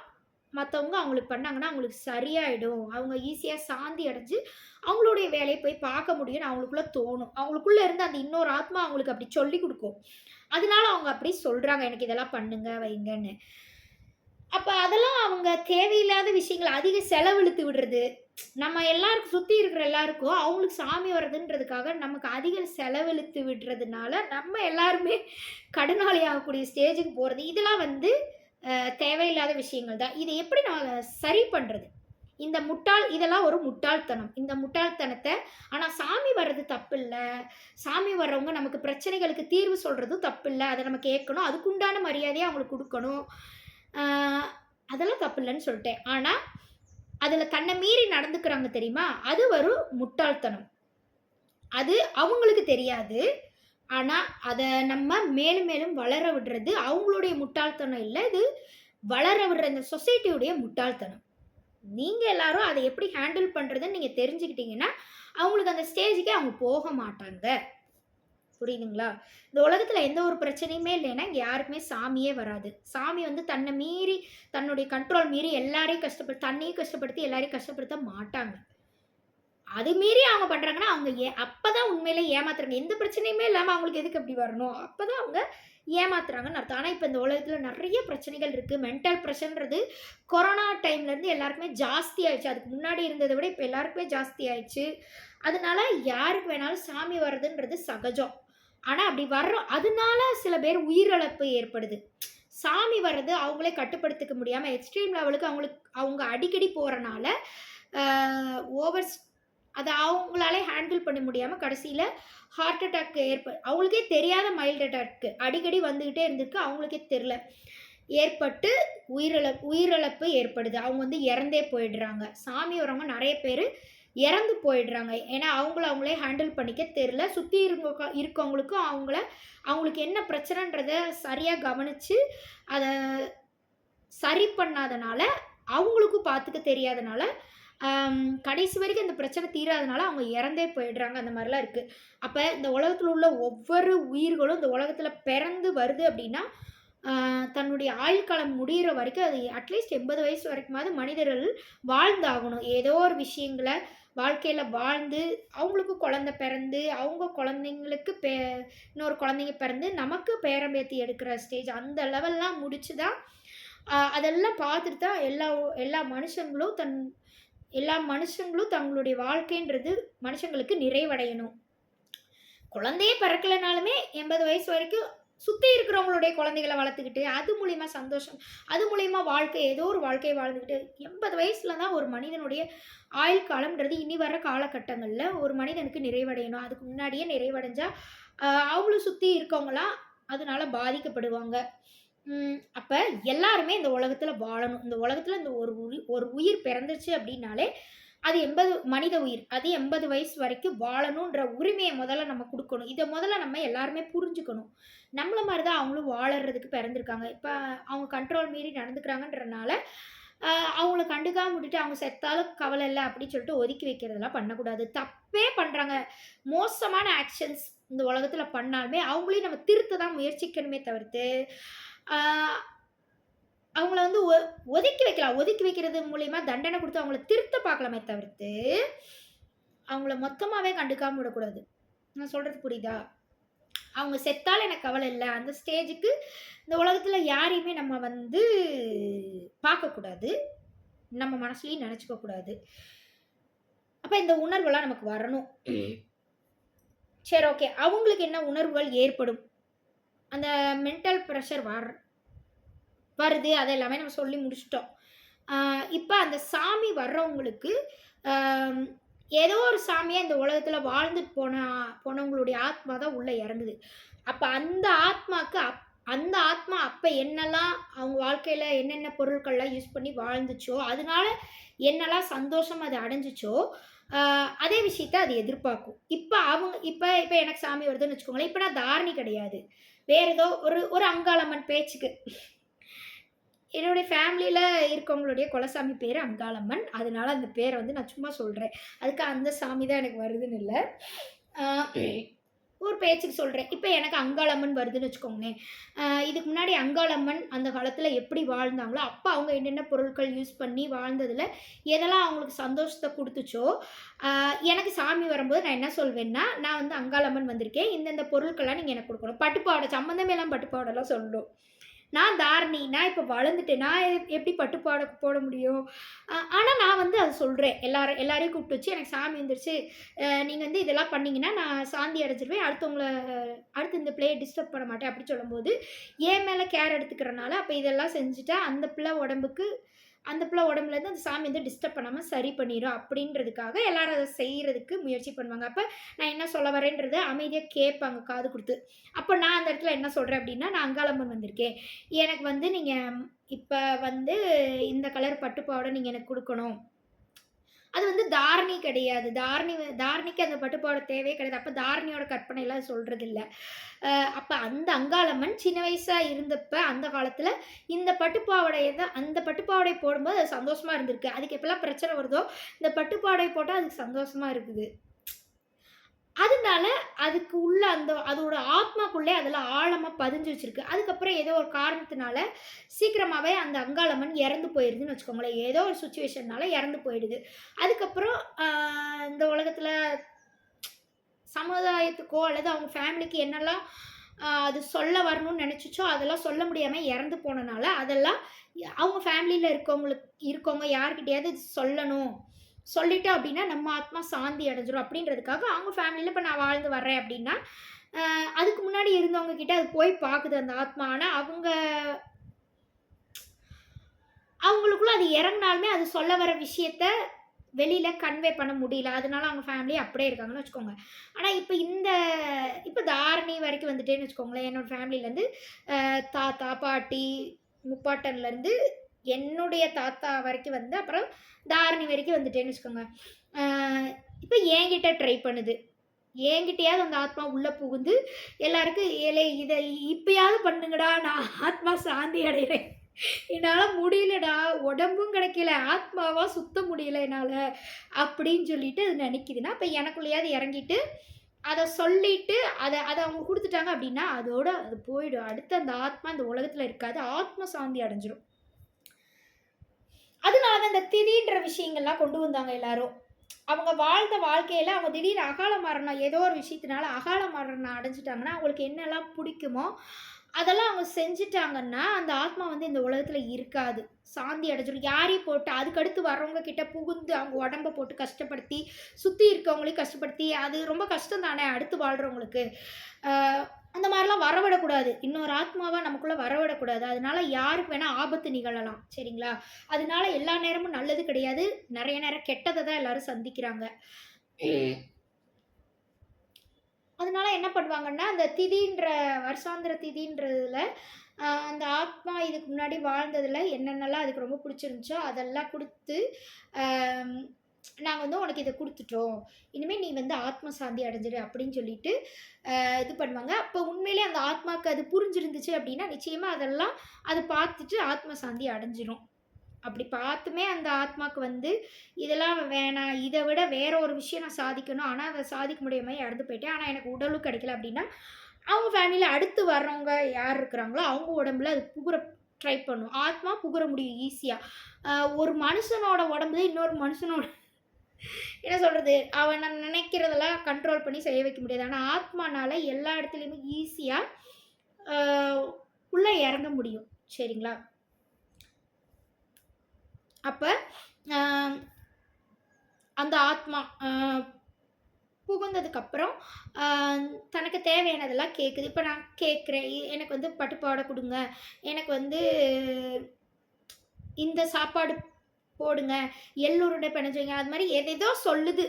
மத்தவங்க அவங்களுக்கு பண்ணாங்கன்னா, அவங்களுக்கு சரியாயிடும். அவங்க ஈஸியா சாந்தி அடைஞ்சு, அவங்களுடைய வேலைய போய் பார்க்க முடியும்னு அவங்களுக்குள்ள தோணும். அவங்களுக்குள்ள இருந்து அந்த இன்னொரு ஆத்மா அவங்களுக்கு அப்படி சொல்லிக் குடுக்கும். அதனால அவங்க அப்படி சொல்றாங்க. எனக்கு இதெல்லாம் பண்ணுங்க, வைங்கன்னு. அப்ப அதெல்லாம் அவங்க தேவையில்லாத விஷயங்கள அதிக செலவழித்து விடுறது. நம்ம எல்லாருக்கும் சுத்தி இருக்கிற எல்லாருக்கும் அவங்களுக்கு சாமி வருதுன்றதுக்காக நமக்கு அதிக செலவழித்து விடுறதுனால, நம்ம எல்லாருமே கடனாளி ஆகக்கூடிய ஸ்டேஜுக்கு போறது. இதெல்லாம் வந்து தேவையில்லாத விஷயங்கள் தான். இத எப்படி நம்ம சரி பண்றது? இதெல்லாம் ஒரு முட்டாள்தனம். இந்த முட்டாள்தனத்த ஆனா சாமி வர்றது தப்பில்ல. சாமி வர்றவங்க நமக்கு பிரச்சனைகளுக்கு தீர்வு சொல்றதும் தப்பில்ல. அத நம்ம கேட்கணும். அதுக்குண்டான மரியாதைய அவங்களுக்கு குடுக்கணும். ஆ அதெல்லாம் தப்பில்லன்னு சொல்ட்டேன். ஆனா, அதுல தன்ன மீறி நடந்துக்கிறாங்க தெரியுமா? அது ஒரு முட்டாள்தனம். அது அவங்களுக்கு தெரியாது. ஆனா, அத நம்ம மேலும் மேலும் வளர விடுறது அவங்களுடைய முட்டாள்தனம் இல்ல. இது வளர விடுற இந்த சொசைட்டியுடைய முட்டாள்தனம். நீங்க எல்லாரும் அத எப்படி ஹேண்டில் பண்றதுன்னு நீங்க தெரிஞ்சுக்கிட்டீங்கன்னா, அவங்களுக்கு அந்த ஸ்டேஜ்க்கே அவங்க போக மாட்டாங்க. புரியுதுங்களா? இந்த உலகத்துல எந்த ஒரு பிரச்சனையுமே இல்லைன்னா, இங்க யாருக்குமே சாமியே வராது. சாமி வந்து தன்ன மீறி, தன்னுடைய கண்ட்ரோல் மீறி எல்லாரையும் தன்னையும் கஷ்டப்படுத்தி எல்லாரையும் கஷ்டப்படுத்த மாட்டாங்க. அது மீறி அவங்க பண்றாங்கன்னா, அவங்க அப்பதான் உண்மையிலே ஏமாத்துறாங்க. எந்த பிரச்சனையுமே இல்லாம அவங்களுக்கு எதுக்கு அப்படி வரணும்? அப்பதான் அவங்க ஏமாத்துறாங்கன்னு அர்த்தம். ஆனா, இப்ப இந்த உலகத்துல நெறைய பிரச்சனைகள் இருக்கு. மென்டல் பிரஷர்ன்றது கொரோனா டைம்ல இருந்து எல்லாருக்குமே ஜாஸ்தி ஆயிடுச்சு. அதுக்கு முன்னாடி இருந்தத விட இப்ப எல்லாருக்குமே ஜாஸ்தி ஆயிடுச்சு. அதனால யாருக்கு வேணாலும் சாமி வர்றதுன்றது சகஜம். ஆனா, அப்படி அதனால சில பேர் உயிரிழப்பு ஏற்படுது. சாமி வர்றது அவங்களே கட்டுப்படுத்திக்க முடியாம எக்ஸ்ட்ரீம் லெவலுக்கு அவங்க அடிக்கடி போறனால, ஆ ஓவர் அத அவங்களாலே ஹேண்டில் பண்ண முடியாம கடைசியில ஹார்ட் அட்டாக் அவங்களுக்கே தெரியாத மைல்ட் அட்டாக் அடிக்கடி வந்துகிட்டே இருந்திருக்கு. அவங்களுக்கே தெரியல. ஏற்பட்டு உயிரிழப்பு ஏற்படுது. அவங்க வந்து இறந்தே போயிடுறாங்க. சாமி வரவங்க நெறைய பேரு இறந்து போயிடுறாங்க. ஏன்னா, அவங்களே ஹேண்டில் பண்ணிக்க தெரியல. சுத்தி இருக்கவங்களுக்கும் அவங்களுக்கு என்ன பிரச்சனைன்றத சரியா கவனிச்சு, அத சரி பண்ணாதனால, அவங்களுக்கும் பார்த்துக்க தெரியாதனால, கடைசி வரைக்கும் அந்த பிரச்சனை தீராதனால அவங்க இறந்தே போயிடுறாங்க. அந்த மாரிலாம் இருக்கு. அப்ப இந்த உலகத்துல உள்ள ஒவ்வொரு உயிர்களும் இந்த உலகத்துல பிறந்து வருது அப்டின்னா, தன்னுடைய ஆயுள் காலம் முடியிற வரைக்கும் அது அட்லீஸ்ட் 80 வயசு வரைக்குமாவது மனிதர்கள் வாழ்ந்தாகணும். ஏதோ ஒரு விஷயங்கள வாழ்க்கையில வாழ்ந்து, அவங்களுக்கு குழந்தை பிறந்து, அவங்க குழந்தைங்களுக்கு இன்னொரு குழந்தைங்க பிறந்து, நமக்கு பேரன் பேத்தி எடுக்கிற ஸ்டேஜ் அந்த லெவல்லாம் முடிச்சு தான், அதெல்லாம் பார்த்துட்டு தான் எல்லா மனுஷங்களும் தங்களுடைய வாழ்க்கைன்றது மனுஷங்களுக்கு நிறைவடையணும். குழந்தையே பிறக்கலனாலுமே 80 வயசு வரைக்கும் சுற்றி இருக்கிறவங்களுடைய குழந்தைகளை வளர்த்துக்கிட்டு அது மூலிமா சந்தோஷம், அது மூலிமா வாழ்க்கை ஏதோ ஒரு வாழ்க்கையை வாழ்ந்துக்கிட்டு 80 வயசில் தான் ஒரு மனிதனுடைய ஆயுள் காலம்ன்றது இனி வர காலகட்டங்களில் ஒரு மனிதனுக்கு நிறைவடையணும். அதுக்கு முன்னாடியே நிறைவடைஞ்சா அவங்களும் சுற்றி இருக்கவங்களாம் அதனால பாதிக்கப்படுவாங்க. அப்போ எல்லாருமே இந்த உலகத்தில் வாழணும். இந்த உலகத்தில் இந்த ஒரு உயிர் பிறந்துச்சு அப்படின்னாலே அது 80 மனித உயிர். அது 80 வயசு வரைக்கும் வாழணுன்ற உரிமையை முதல்ல நம்ம குடுக்கணும். இத முதல்ல நம்ம எல்லாருமே புரிஞ்சுக்கணும். நம்மள மாரி தான் அவங்களும் வாழறதுக்கு பிறந்திருக்காங்க. இப்ப அவங்க கண்ட்ரோல் மீறி நடந்துக்கிறாங்கன்றனால, அ அவங்கள கண்டுக்காம விட்டுட்டு அவங்க செத்தாலும் கவல இல்ல அப்படின்னு சொல்லிட்டு ஒதுக்கி வைக்கிறதெல்லாம் பண்ணக்கூடாது. தப்பே பண்றாங்க. மோசமான ஆக்ஷன்ஸ் இந்த உலகத்துல பண்ணாலுமே அவங்களையும் நம்ம திருத்த தான் முயற்சிக்கணுமே தவிர்த்து, ஆ அவங்கள வந்து ஒதுக்கி வைக்கலாம். ஒதுக்கி வைக்கிறது மூலியமா தண்டனை குடுத்து அவங்கள திருத்த பார்க்கலாமே தவிர்த்து, அவங்கள மொத்தமாவே கண்டுக்காம விடக்கூடாது. நான் சொல்றது புரியுதா? அவங்க செத்தாலும் எனக்கு கவலை இல்ல. அந்த ஸ்டேஜுக்கு இந்த உலகத்துல யாரையுமே நம்ம வந்து பார்க்கக்கூடாது. நம்ம மனசுலயும் நெனச்சுக்க கூடாது. அப்ப இந்த உணர்வெல்லாம் நமக்கு வரணும். சரி, ஓகே. அவங்களுக்கு என்ன உணர்வுகள் ஏற்படும்? அந்த மென்டல் பிரஷர் வருது. அது எல்லாமே நம்ம சொல்லி முடிச்சுட்டோம். இப்ப அந்த சாமி வர்றவங்களுக்கு, அ ஏதோ ஒரு சாமியா இந்த உலகத்துல வாழ்ந்துட்டு போனவங்களுடைய ஆத்மா தான் உள்ள இறங்குது. அப்ப அந்த ஆத்மா அப்ப என்னலாம் அவங்க வாழ்க்கையில என்னென்ன பொருட்கள்லாம் யூஸ் பண்ணி வாழ்ந்துச்சோ, அதனால என்னலாம் சந்தோஷம் அது அடைஞ்சுச்சோ, அதே விஷயத்த அது எதிர்பார்க்கும். இப்ப எனக்கு சாமி வருதுன்னு வச்சுக்கோங்களேன். இப்ப நான் தாரணி கிடையாது. வேற ஏதோ ஒரு அங்காளம்மன் பேச்சுக்கு. என்னுடைய ஃபேமிலியில இருக்கவங்களுடைய குலசாமி பேரு அங்காளம்மன். அதனால அந்த பேர வந்து நான் சும்மா சொல்றேன். அதுக்கு அந்த சாமி தான் எனக்கு வருதுன்னு இல்ல. ஆ ஒரு பேச்சுக்கு சொல்றேன். இப்ப எனக்கு அங்காளம்மன் வருதுன்னு வச்சுக்கோங்களேன். இதுக்கு முன்னாடி அங்காளம்மன் அந்த காலத்துல எப்படி வாழ்ந்தாங்களோ, அப்ப அவங்க என்னென்ன பொருட்கள் யூஸ் பண்ணி வாழ்ந்ததுல, எதெல்லாம் அவங்களுக்கு சந்தோஷத்த குடுத்துச்சோ, எனக்கு சாமி வரும்போது நான் என்ன சொல்வேன்னா, நான் வந்து அங்காளம்மன் வந்திருக்கேன். இந்தந்த பொருட்கள்லாம் நீங்க எனக்கு குடுக்கணும். பட்டுப்பாவாடை சம்மந்தமே இல்லாம பட்டுப்பாவாடைலாம் சொல்லணும். நான் தாரணி. நான் இப்ப வளர்ந்துட்டேன். நான் எப்படி பட்டுப்பாவாடை போட முடியும்? ஆனா நான் வந்து அத சொல்றேன். எல்லாரையும் கூப்பிட்டு வச்சு, எனக்கு சாமி வந்துருச்சு. நீங்க வந்து இதெல்லாம் பண்ணீங்கன்னா, நான் சாந்தி அடைஞ்சிருவேன். அடுத்து இந்த பிள்ளைய டிஸ்டர்ப் பண்ண மாட்டேன். அப்படி சொல்லும்போது, என் மேல கேர் எடுத்துக்கிறனால, அப்ப இதெல்லாம் செஞ்சுட்டா, அந்த பிள்ளை உடம்புலேருந்து அந்த சாமி வந்து டிஸ்டர்ப் பண்ணாம சரி பண்ணிரும். அப்படின்றதுக்காக எல்லாரும் அத செய்றதுக்கு முயற்சி பண்ணுவாங்க. அப்ப நான் என்ன சொல்ல வரேன்றத அமைதியா கேட்பாங்க காது குடுத்து. அப்ப நான் அந்த இடத்துல என்ன சொல்றேன் அப்படின்னா, நான் அங்காளம்மன் வந்திருக்கேன். எனக்கு வந்து நீங்க இப்ப வந்து இந்த கலர் பட்டு பாவாடை நீங்க எனக்கு குடுக்கணும். அது வந்து தாரணி கிடையாது. தாரணிக்கு அந்த பட்டு பாவாடை தேவையே கிடையாது. அப்ப தாரணியோட கற்பனைலாம் சொல்றதில்ல. அப்ப அந்த அங்காளம்மன் சின்ன வயசா இருந்தப்ப, அந்த காலத்துல இந்த பட்டு பாவாடைய தான் அந்த பட்டு பாவாடை போடும்போது அது சந்தோஷமா இருந்திருக்கு. அதுக்கு எப்பலாம் பிரச்சனை வருதோ, இந்த பட்டு பாவாடை போட்டா அதுக்கு சந்தோஷமா இருக்குது. அதனால அதுக்கு உள்ள அதோட ஆத்மாக்குள்ளே அதெல்லாம் ஆழமா பதிஞ்சு வச்சிருக்கு. அதுக்கப்புறம் ஏதோ ஒரு காரணத்தினால சீக்கிரமாவே அந்த அங்காளம்மன் இறந்து போயிருதுன்னு வச்சுக்கோங்களேன். ஏதோ ஒரு சிச்சுவேஷன்னால இறந்து போயிடுது. அதுக்கப்புறம் இந்த உலகத்துல சமுதாயத்துக்கோ அல்லது அவங்க ஃபேமிலிக்கு என்னெல்லாம் அது சொல்ல வரணும்னு நினைச்சுச்சோ, அதெல்லாம் சொல்ல முடியாம இறந்து போனனால, அதெல்லாம் அவங்க ஃபேமிலியில இருக்கவங்க யார்கிட்டயாவது சொல்லணும். சொல்லிட்டோம் அப்படின்னா, நம்ம ஆத்மா சாந்தி அடைஞ்சிரும் அப்படின்றதுக்காக அவங்க ஃபேமிலியில இப்ப நான் வாழ்ந்து வர்றேன் அப்படின்னா, அதுக்கு முன்னாடி இருந்தவங்க கிட்ட அது போய் பாக்குது அந்த ஆத்மா. ஆனா அவங்களுக்குள்ள அது இறங்குனாலுமே அது சொல்ல வர விஷயத்த வெளியில கன்வே பண்ண முடியல. அதனால அவங்க ஃபேமிலி அப்படியே இருக்காங்கன்னு வச்சுக்கோங்க. ஆனா இப்ப தாரணி வரைக்கும் வந்துட்டேன்னு வச்சுக்கோங்களேன். என்னோட ஃபேமிலிலேருந்து தாத்தா, பாட்டி, முப்பாட்டன்லேருந்து என்னுடைய தாத்தா வரைக்கும் வந்து, அப்புறம் தாரணி வரைக்கும் வந்துட்டேன்னு வச்சுக்கோங்க. இப்ப என்கிட்ட ட்ரை பண்ணுது. என்கிட்டயாவது அந்த ஆத்மா உள்ள புகுந்து எல்லாருக்கும் ஏலே இத இப்பயாவது பண்ணுங்கடா, நான் ஆத்மா சாந்தி அடையறேன். என்னால முடியலடா, உடம்பும் கிடைக்கல, ஆத்மாவா சுத்த முடியல என்னால, அப்படின்னு சொல்லிட்டு அது நினைக்குதுன்னா, அப்ப எனக்குள்ளயாவது இறங்கிட்டு, அத சொல்லிட்டு, அத அவங்க குடுத்துட்டாங்க அப்படின்னா, அதோட அது போயிடும். அடுத்து அந்த ஆத்மா இந்த உலகத்துல இருக்காது. ஆத்ம சாந்தி அடைஞ்சிரும். அதனால தான் இந்த திதின்ற விஷயங்கள்லாம் கொண்டு வந்தாங்க எல்லாரும். அவங்க வாழ்ந்த வாழ்க்கையில அவங்க திடீர்னு அகால மரணம் ஏதோ ஒரு விஷயத்தினால அகால மரணம் அடைஞ்சுட்டாங்கன்னா, அவங்களுக்கு என்னெல்லாம் பிடிக்குமோ, அதெல்லாம் அவங்க செஞ்சுட்டாங்கன்னா, அந்த ஆத்மா வந்து இந்த உலகத்துல இருக்காது. சாந்தி அடைஞ்சிரும். யாரையும் போட்டு அதுக்கடுத்து வர்றவங்க கிட்ட புகுந்து அவங்க உடம்ப போட்டு கஷ்டப்படுத்தி, சுத்தி இருக்கவங்களையும் கஷ்டப்படுத்தி, அது ரொம்ப கஷ்டம் தானே அடுத்து வாழ்றவங்களுக்கு. அந்த மாதிரிலாம் வரவிடக்கூடாது. இன்னொரு ஆத்மாவ நமக்குள்ள வரவிடக்கூடாது. அதனால யாருக்கு வேணா ஆபத்து நிகழலாம். சரிங்களா? அதனால எல்லா நேரமும் நல்லது கிடையாது. நெறைய நேரம் கெட்டத தான் எல்லாரும் சந்திக்கிறாங்க. அதனால என்ன பண்ணுவாங்கன்னா, அந்த திதின்ற வருஷாந்திர திதின்றதுல அந்த ஆத்மா இதுக்கு முன்னாடி வாழ்ந்ததுல என்னென்னலாம் அதுக்கு ரொம்ப பிடிச்சிருந்துச்சோ, அதெல்லாம் குடுத்து, அ நாங்க வந்து உனக்கு இத குடுத்துட்டோம். இனிமே நீ வந்து ஆத்ம சாந்தி அடைஞ்சிடு அப்படின்னு சொல்லிட்டு, இது பண்ணுவாங்க. அப்போ உண்மையிலேயே அந்த ஆத்மாக்கு அது புரிஞ்சிருந்துச்சு அப்படின்னா, நிச்சயமா அதெல்லாம் அது பார்த்துட்டு ஆத்ம சாந்தி அடைஞ்சிரும். அப்படி பார்த்துமே அந்த ஆத்மாக்கு வந்து, இதெல்லாம் வேணாம். இத விட வேற ஒரு விஷயம் நான் சாதிக்கணும். ஆனா, அத சாதிக்க முடியாம இறந்து போயிட்டேன். ஆனா, எனக்கு உடலும் கிடைக்கல அப்படின்னா, அவங்க ஃபேமிலில அடுத்து வர்றவங்க யார் இருக்கிறாங்களோ, அவங்க உடம்புல அது புகுற ட்ரை பண்ணும். ஆத்மா புகுற முடியும் ஈஸியா. அ ஒரு மனுஷனோட உடம்புல இன்னொரு மனுஷனோட என்ன சொல்றது? அவன நினைக்கிறதெல்லாம் கண்ட்ரோல் பண்ணி செய்ய வைக்க முடியாது. ஆனா, ஆத்மானால எல்லா இடத்துலயுமே ஈஸியா அ உள்ள இறங்க முடியும். சரிங்களா? அப்ப அ அந்த ஆத்மா புகுந்ததுக்கப்புறம் அ தனக்கு தேவையானதெல்லாம் கேட்குது. இப்ப நான் கேட்கிறேன், எனக்கு வந்து பட்டு பாவாடை குடுங்க. எனக்கு வந்து இந்த சாப்பாடு போடுங்க. எள் உருண்டை பெனஞ்சு வைங்க. அது மாரி ஏதேதோ சொல்லுது.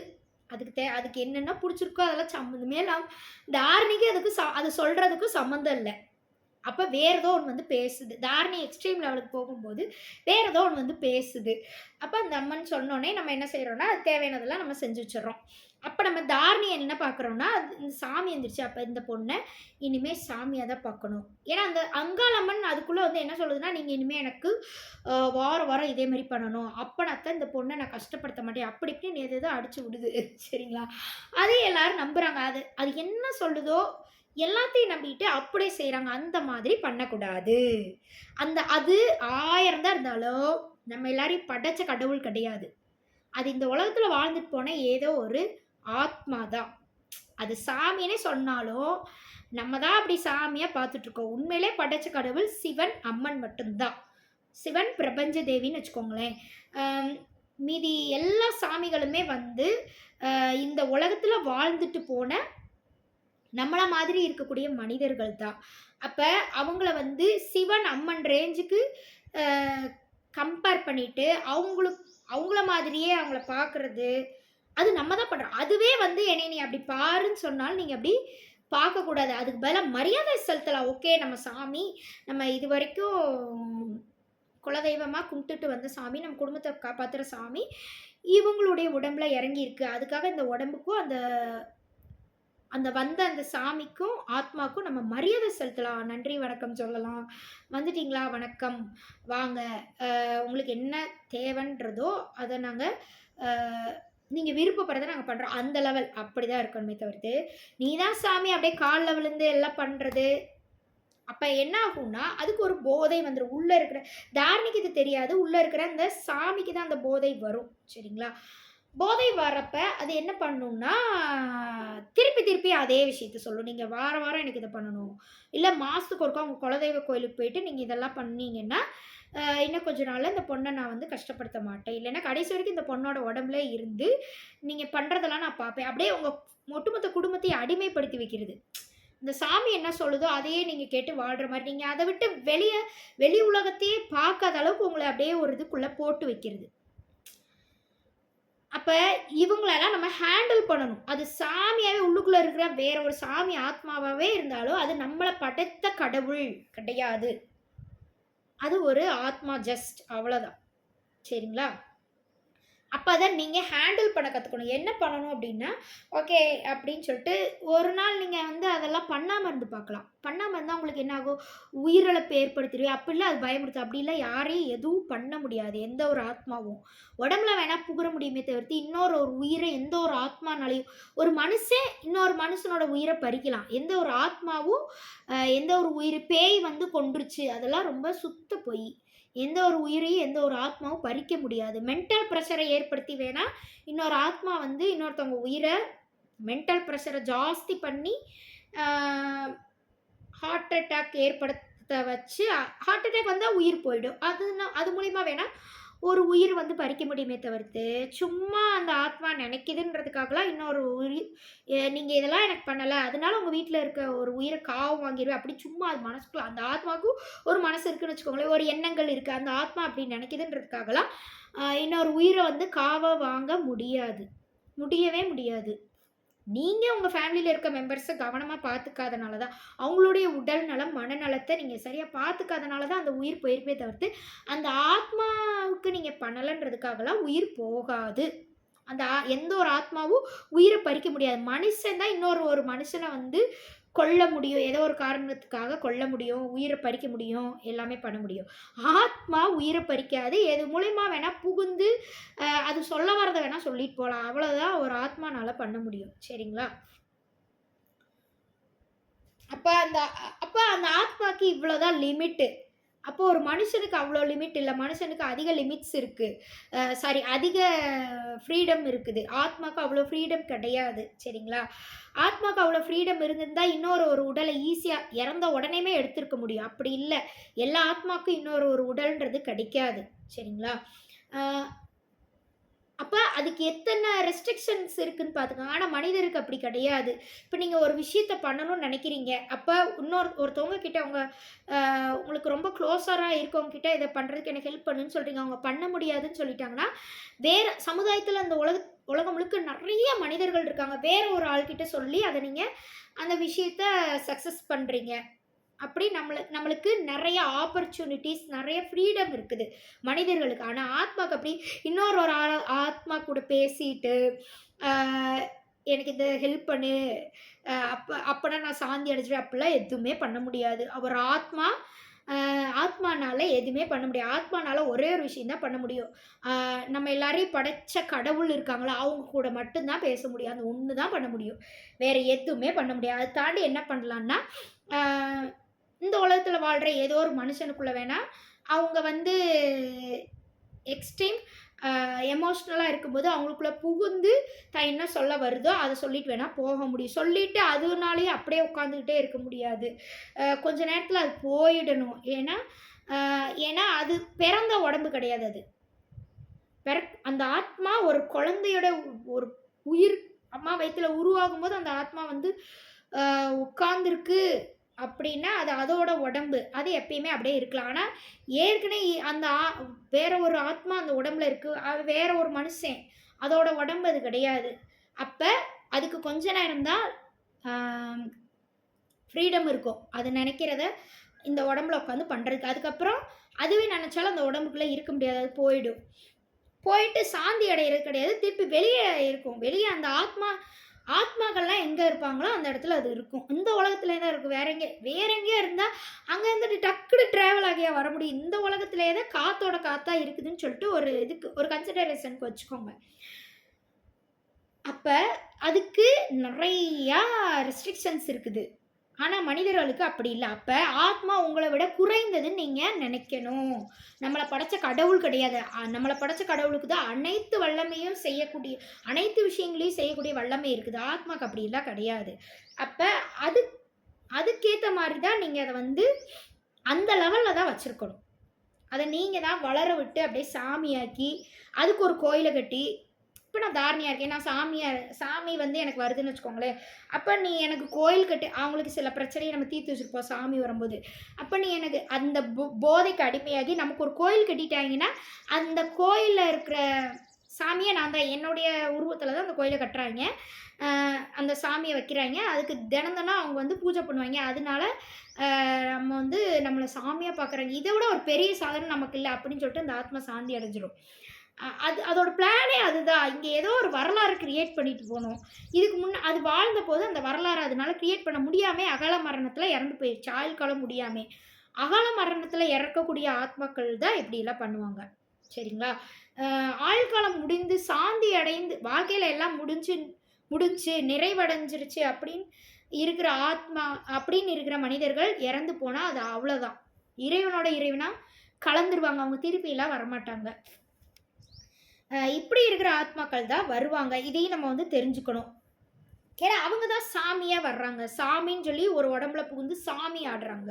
அதுக்கு என்னென்ன புடிச்சிருக்கோ அதெல்லாம் சம்மந்தமே இல்லாம தாரணிக்கு அதுக்கு அது சொல்றதுக்கும் சம்மந்தம் இல்ல. அப்ப வேற ஏதோ ஒண்ணு வந்து பேசுது. தாரணி எக்ஸ்ட்ரீம் லெவலுக்கு போகும்போது, வேற ஏதோ ஒண்ணு வந்து பேசுது. அப்ப அந்த அம்மன் சொன்னோனே நம்ம என்ன செய்றோம்னா, அது தேவையானதெல்லாம் நம்ம செஞ்சு வச்சுர்றோம். அப்ப நம்ம தாரணிய என்ன பார்க்குறோம்னா, இந்த சாமி எந்திரிச்சு, அப்ப இந்த பொண்ண இனிமே சாமியா தான் பார்க்கணும். ஏன்னா, அந்த அங்காளம்மன் அதுக்குள்ள வந்து என்ன சொல்லுதுன்னா, நீங்க இனிமே எனக்கு வாரம் வாரம் இதே மாரி பண்ணணும். அப்பனாத்தான் இந்த பொண்ண நான் கஷ்டப்படுத்த மாட்டேன். அப்படி இப்படின்னு எதேதோ அடிச்சு விடுது. சரிங்களா? அதையும் எல்லாரும் நம்புறாங்க. அது அது என்ன சொல்லுதோ எல்லாத்தையும் நம்பிட்டு அப்படியே செய்றாங்க. அந்த மாதிரி பண்ணக்கூடாது. அது 1000 தான் இருந்தாலும், நம்ம எல்லாரையும் படைச்ச கடவுள் கிடையாது. அது இந்த உலகத்துல வாழ்ந்துட்டு போன ஏதோ ஒரு ஆத்மா தான். அது சாமின்னே சொன்னாலும், நம்ம தான் அப்படி சாமியா பார்த்துட்டுருக்கோம். உண்மையிலே படைச்ச கடவுள் சிவன், அம்மன் மட்டும் தான். சிவன் பிரபஞ்ச தேவின்னு வச்சுக்கோங்களேன். மீதி எல்லா சாமிகளுமே வந்து, இந்த உலகத்துல வாழ்ந்துட்டு போன நம்மள மாதிரி இருக்கக்கூடிய மனிதர்கள் தான். அப்ப அவங்கள வந்து சிவன், அம்மன் ரேஞ்சுக்கு அ கம்பேர் பண்ணிட்டு, அவங்கள மாதிரியே அவங்கள பார்க்குறது, அது நம்ம தான் பண்றோம். அதுவே வந்து என்னைய நீ அப்படி பாருன்னு சொன்னாலும், நீங்க அப்படி பார்க்கக்கூடாது. அதுக்கு பதிலா மரியாதை செலுத்தலாம். ஓகே நம்ம சாமி, நம்ம இதுவரைக்கும் குலதெய்வமா கும்பிட்டுட்டு வந்த சாமி, நம்ம குடும்பத்த காப்பாத்துற சாமி, இவங்களுடைய உடம்புல இறங்கியிருக்கு. அதுக்காக இந்த உடம்புக்கும் அந்த அந்த வந்த அந்த சாமிக்கும், ஆத்மாக்கும் நம்ம மரியாதை செலுத்தலாம். நன்றி, வணக்கம் சொல்லலாம். வந்துட்டீங்களா? வணக்கம். வாங்க. உங்களுக்கு என்ன தேவைன்றதோ, அத நாங்க அ நீங்க விருப்பப்படுறத நாங்க பண்றோம். அந்த லெவல். அப்படிதான் இருக்கணுமே தவிர்த்து, நீ தான் சாமி அப்படியே கால்ல விழுந்து எல்லாம் பண்றது. அப்ப என்ன ஆகும்னா, அதுக்கு ஒரு போதை வந்துரும். உள்ள இருக்கிற தாரணிக்கு இது தெரியாது. உள்ள இருக்கிற அந்த சாமிக்கு தான் அந்த போதை வரும். சரிங்களா? போதை வரப்ப அது என்ன பண்ணும்னா, திருப்பி திருப்பி அதே விஷயத்த சொல்லும். நீங்க வாரம் வாரம் எனக்கு இத பண்ணணும். இல்ல மாசத்துக்கு ஒருக்கா உங்க குலதெய்வ கோயிலுக்கு போயிட்டு நீங்க இதெல்லாம் பண்ணீங்கன்னா, இன்னும் கொஞ்ச நாள்ல இந்த பொண்ண நான் வந்து கஷ்டப்படுத்த மாட்டேன். இல்லன்னா கடைசி வரைக்கும் இந்த பொண்ணோட உடம்புல இருந்து, நீங்க பண்றதெல்லாம் நான் பார்ப்பேன். அப்படியே உங்க ஒட்டுமொத்த குடும்பத்தையும் அடிமைப்படுத்தி வைக்கிறது. இந்த சாமி என்ன சொல்லுதோ, அதையே நீங்க கேட்டு வாழ்ற மாரி. நீங்க அத விட்டு வெளி உலகத்தையே பார்க்காத அளவுக்கு உங்கள அப்படியே ஒரு இதுக்குள்ள போட்டு வைக்கிறது. அப்ப இவங்களெல்லாம் நம்ம ஹேண்டில் பண்ணணும். அது சாமியாவே உள்ளுக்குள்ள இருக்கிற வேற ஒரு சாமி ஆத்மாவாவே இருந்தாலும், அது நம்மள படைத்த கடவுள் கிடையாது. அது ஒரு ஆத்மா ஜஸ்ட் அவ்வளோதான். சரிங்களா? அப்ப அத நீங்க ஹேண்டில் பண்ண கத்துக்கணும். என்ன பண்ணணும் அப்டின்னா, ஓகே அப்டின்னு சொல்லிட்டு ஒரு நாள் நீங்க வந்து அதெல்லாம் பண்ணாம இருந்து பார்க்கலாம். பண்ணாம இருந்தா உங்களுக்கு என்ன ஆகும்? உயிரிழப்பு ஏற்படுத்திருவேன். அப்டிலாம் அது பயமுறுத்தும். அப்டிலாம் யாரையும் எதுவும் பண்ண முடியாது. எந்த ஒரு ஆத்மாவும். உடம்புல வேணா புகுற முடியுமே தவிர்த்து, இன்னொரு ஒரு உயிர எந்த ஒரு ஆத்மானாலயும் ஒரு மனுஷன் இன்னொரு மனுஷனோட உயிர பறிக்கலாம். எந்த ஒரு ஆத்மாவும் எந்த ஒரு உயிர் பேய் வந்து கொன்றுச்சு. அதெல்லாம் ரொம்ப சுத்த பொய். எந்த ஒரு உயிரையும் எந்த ஒரு ஆத்மாவும் பறிக்க முடியாது. மென்டல் பிரஷரை ஏற்படுத்தி வேணா இன்னொரு ஆத்மா வந்து இன்னொருத்தவங்க உயிர மென்டல் பிரஷரை ஜாஸ்தி பண்ணி ஆ ஹார்ட் அட்டாக் ஏற்படுத்த வச்சு ஹார்ட் அட்டாக் வந்தா உயிர் போயிடும். அது மூலியமா வேணா ஒரு உயிர் வந்து பறிக்க முடியுமே தவிர்த்து, சும்மா அந்த ஆத்மா நினைக்குதுன்றதுக்காகலாம் இன்னொரு உயிர் நீங்க இதெல்லாம் எனக்கு பண்ணல, அதனால உங்க வீட்ல இருக்க ஒரு உயிர காவு வாங்கிருவேன் அப்படி சும்மா அது மனசுக்குள்ள அந்த ஆத்மாவுக்கும் ஒரு மனசு இருக்குன்னு வச்சுக்கோங்களேன். ஒரு எண்ணங்கள் இருக்கு. அந்த ஆத்மா அப்படி நினைக்குதுன்றதுக்காகலாம் இன்னொரு உயிர வந்து காவ வாங்க முடியாது. முடியவே முடியாது. நீங்க உங்க ஃபேமிலில இருக்க மெம்பர்ஸ கவனமா பார்த்துக்காதனால தான், அவங்களுடைய உடல் நலம், மனநலத்த நீங்க சரியா பார்த்துக்காதனால தான் அந்த உயிர் போயிருக்குமே தவிர்த்து, அந்த ஆத்மாவுக்கு நீங்க பண்ணலன்றதுக்காகலாம் உயிர் போகாது. அந்த எந்த ஒரு ஆத்மாவும் உயிர பறிக்க முடியாது. மனுஷன் தான் இன்னொரு ஒரு மனுஷன வந்து கொல்ல முடியும். ஏதோ ஒரு காரணத்துக்காக கொல்ல முடியும். உயிர பறிக்க முடியும். எல்லாமே பண்ண முடியும். ஆத்மா உயிர பறிக்காது. எது மூலியமா வேணா புகுந்து அது சொல்ல வரத வேணா சொல்லிட்டு போலாம். அவ்வளவுதான் ஒரு ஆத்மானால பண்ண முடியும். சரிங்களா? அப்ப அந்த அப்ப அந்த ஆத்மாக்கு இவ்வளோதான் லிமிட்டு. அப்போ ஒரு மனுஷனுக்கு அவ்வளோ லிமிட் இல்ல. மனுஷனுக்கு அதிக லிமிட்ஸ் இருக்கு. சாரி அதிக ஃப்ரீடம் இருக்குது. ஆத்மாக்கு அவ்வளோ ஃப்ரீடம் கிடையாது. சரிங்களா? ஆத்மாக்கு அவ்வளோ ஃப்ரீடம் இருந்திருந்தா, இன்னொரு ஒரு உடலை ஈஸியா இறந்த உடனேயுமே எடுத்திருக்க முடியும். அப்படி இல்ல. எல்லா ஆத்மாக்கும் இன்னொரு ஒரு உடல்ன்றது கிடைக்காது. சரிங்களா? அ அப்ப அதுக்கு எத்தன ரெஸ்ட்ரிக்ஷன்ஸ் இருக்குன்னு பார்த்துக்கோங்க. ஆனா மனிதருக்கு அப்படி கிடையாது. இப்ப நீங்க ஒரு விஷயத்த பண்ணணும்னு நெனைக்கிறீங்க. அப்ப ஒருத்தவங்க கிட்ட உங்க உங்களுக்கு ரொம்ப க்ளோஸரா இருக்கவங்க கிட்ட இத பண்றதுக்கு எனக்கு ஹெல்ப் பண்ணுன்னு சொல்றீங்க. அவங்க பண்ண முடியாதுன்னு சொல்லிட்டாங்கன்னா, வேற சமுதாயத்துல அந்த உலகம் முழுக்க நெறைய மனிதர்கள் இருக்காங்க. வேற ஒரு ஆள்கிட்ட சொல்லி அத நீங்க அந்த விஷயத்த சக்சஸ் பண்றீங்க. அப்படி நம்மளுக்கு நெறைய ஆப்பர்ச்சுனிட்டீஸ், நெறைய ஃப்ரீடம் இருக்குது மனிதர்களுக்கு. ஆனா ஆத்மாக்கு அப்படி இன்னொரு ஒரு ஆத்மா கூட பேசிட்டு, அ எனக்கு இந்த ஹெல்ப் பண்ணு, அப்பனா நான் சாந்தி அடைஞ்சிருவேன் அப்படிலாம் எதுவுமே பண்ண முடியாது. ஒரு ஆத்மானால எதுவுமே பண்ண முடியாது. ஆத்மானால ஒரே ஒரு விஷயம் தான் பண்ண முடியும். நம்ம எல்லாரையும் படைச்ச கடவுள் இருக்காங்களா, அவங்க கூட மட்டும் தான் பேச முடியும். அந்த ஒண்ணு தான் பண்ண முடியும். வேற எதுவுமே பண்ண முடியாது. அத தாண்டி என்ன பண்ணலான்னா, அ இந்த உலகத்துல வாழ்ற ஏதோ ஒரு மனுஷனுக்குள்ள வேணா, அவங்க வந்து எக்ஸ்ட்ரீம் எமோஷனலா இருக்கும்போது அவங்களுக்குள்ள புகுந்து தான் என்ன சொல்ல வருதோ, அத சொல்லிட்டு வேணா போக முடியும். சொல்லிட்டு அதுனாலயே அப்படியே உட்காந்துக்கிட்டே இருக்க முடியாது. கொஞ்ச நேரத்துல அது போயிடணும். ஏன்னா அது பிறந்த உடம்பு கிடையாது அது. அந்த ஆத்மா ஒரு குழந்தையோட ஒரு உயிர் அம்மா வயித்துல உருவாகும்போது அந்த ஆத்மா வந்து உட்கார்ந்திருக்கு அப்படின்னா, அது அதோட உடம்பு. அது எப்பயுமே அப்படியே இருக்கலாம். ஆனா, ஏற்கனவே அந்த வேற ஒரு ஆத்மா அந்த உடம்புல இருக்கு. அது வேற ஒரு மனுஷன். அதோட உடம்பு அது கிடையாது. அப்ப அதுக்கு கொஞ்ச நேரம் தான் ஆ ஃப்ரீடம் இருக்கும். அது நெனைக்கிறத இந்த உடம்புல உட்காந்து பண்றதுக்கு. அதுக்கப்புறம் அதுவே நெனைச்சாலும் அந்த உடம்புக்குள்ள இருக்க முடியாது. அது போயிடும். போயிட்டு சாந்தி அடையிறது கிடையாது. திருப்பி வெளிய இருக்கும். வெளிய அந்த ஆத்மாக்கள்லாம் எங்க இருப்பாங்களோ, அந்த இடத்துல அது இருக்கும். இந்த உலகத்திலே தான் இருக்கும். வேற எங்கேயோ இருந்தா, அங்க இருந்துட்டு டக்குனு டிராவல் ஆகியா வர முடியும். இந்த உலகத்திலேயே தான் காத்தோட காத்தா இருக்குதுன்னு சொல்லிட்டு ஒரு கன்சிடரேஷனுக்கு வச்சுக்கோங்க. அப்ப அதுக்கு நெறையா ரெஸ்ட்ரிக்ஷன்ஸ் இருக்குது. ஆனா மனிதர்களுக்கு அப்படி இல்ல. அப்ப ஆத்மா உங்கள விட குறைந்ததுன்னு நீங்க நினைக்கணும். நம்மள படைச்ச கடவுள் கிடையாது. நம்மள படைச்ச கடவுளுக்கு தான் அனைத்து வல்லமையும் செய்யக்கூடிய அனைத்து விஷயங்களையும் செய்யக்கூடிய வல்லமை இருக்குது. ஆத்மாக்கு அப்படிலாம் கிடையாது. அப்ப அது அதுக்கேத்த மாரி தான் நீங்க அத வந்து அந்த லெவல்ல தான் வச்சிருக்கணும். அத நீங்க தான் வளர விட்டு அப்படியே சாமியாக்கி, அதுக்கு ஒரு கோயில கட்டி இப்ப நான் தாரணியா இருக்கேன். நான் சாமி வந்து எனக்கு வருதுன்னு வச்சுக்கோங்களேன். அப்ப நீ எனக்கு கோயில் கட்டி அவங்களுக்கு சில பிரச்சனைய நம்ம தீர்த்து வச்சிருப்போம் சாமி வரும்போது. அப்ப நீ எனக்கு அந்த போதைக்கு அடிமையாகி நமக்கு ஒரு கோயில் கட்டிட்டாங்கன்னா, அந்த கோயில்ல இருக்கிற சாமிய நான் தான் என்னுடைய உருவத்தில தான் அந்த கோயில கட்டுறாய்ங்க. அந்த சாமிய வைக்கிறாய்ங்க. அதுக்கு தினம் அவங்க வந்து பூஜை பண்ணுவாய்ங்க. அதனால நம்ம வந்து நம்மள சாமியா பார்க்குறாங்க. இத விட ஒரு பெரிய சாதனை நமக்கு இல்ல அப்படின்னு சொல்லிட்டு அந்த ஆத்மா சாந்தி அடைஞ்சிரும். அதோட பிளானே அதுதான். இங்க ஏதோ ஒரு வரலாறு கிரியேட் பண்ணிட்டு போணும். இதுக்கு அது வாழ்ந்தபோது அந்த வரலாறு அதனால கிரியேட் பண்ண முடியாம அகால மரணத்துல இறந்து போயிருச்சு. ஆயுள் காலம் முடியாம. அகால மரணத்துல இறக்கக்கூடிய ஆத்மாக்கள் தான் இப்படிலாம் பண்ணுவாங்க. சரிங்களா? ஆயுள் காலம் முடிந்து சாந்தி அடைந்து வாழ்க்கையில எல்லாம் முடிஞ்சு நிறைவடைஞ்சிருச்சு அப்படின்னு இருக்கிற ஆத்மா அப்படின்னு இருக்கிற மனிதர்கள் இறந்து போனா அது அவ்வளோதான். இறைவனோட இறைவனா கலந்துருவாங்க. அவங்க திருப்பிலாம் வரமாட்டாங்க. இப்படி இருக்கிற ஆத்மாக்கள் தான் வருவாங்க. இதையும் நம்ம வந்து தெரிஞ்சுக்கணும். ஏன்னா அவங்க தான் சாமியா வர்றாங்க. சாமின்னு சொல்லி ஒரு உடம்புல புகுந்து சாமி ஆடுறாங்க.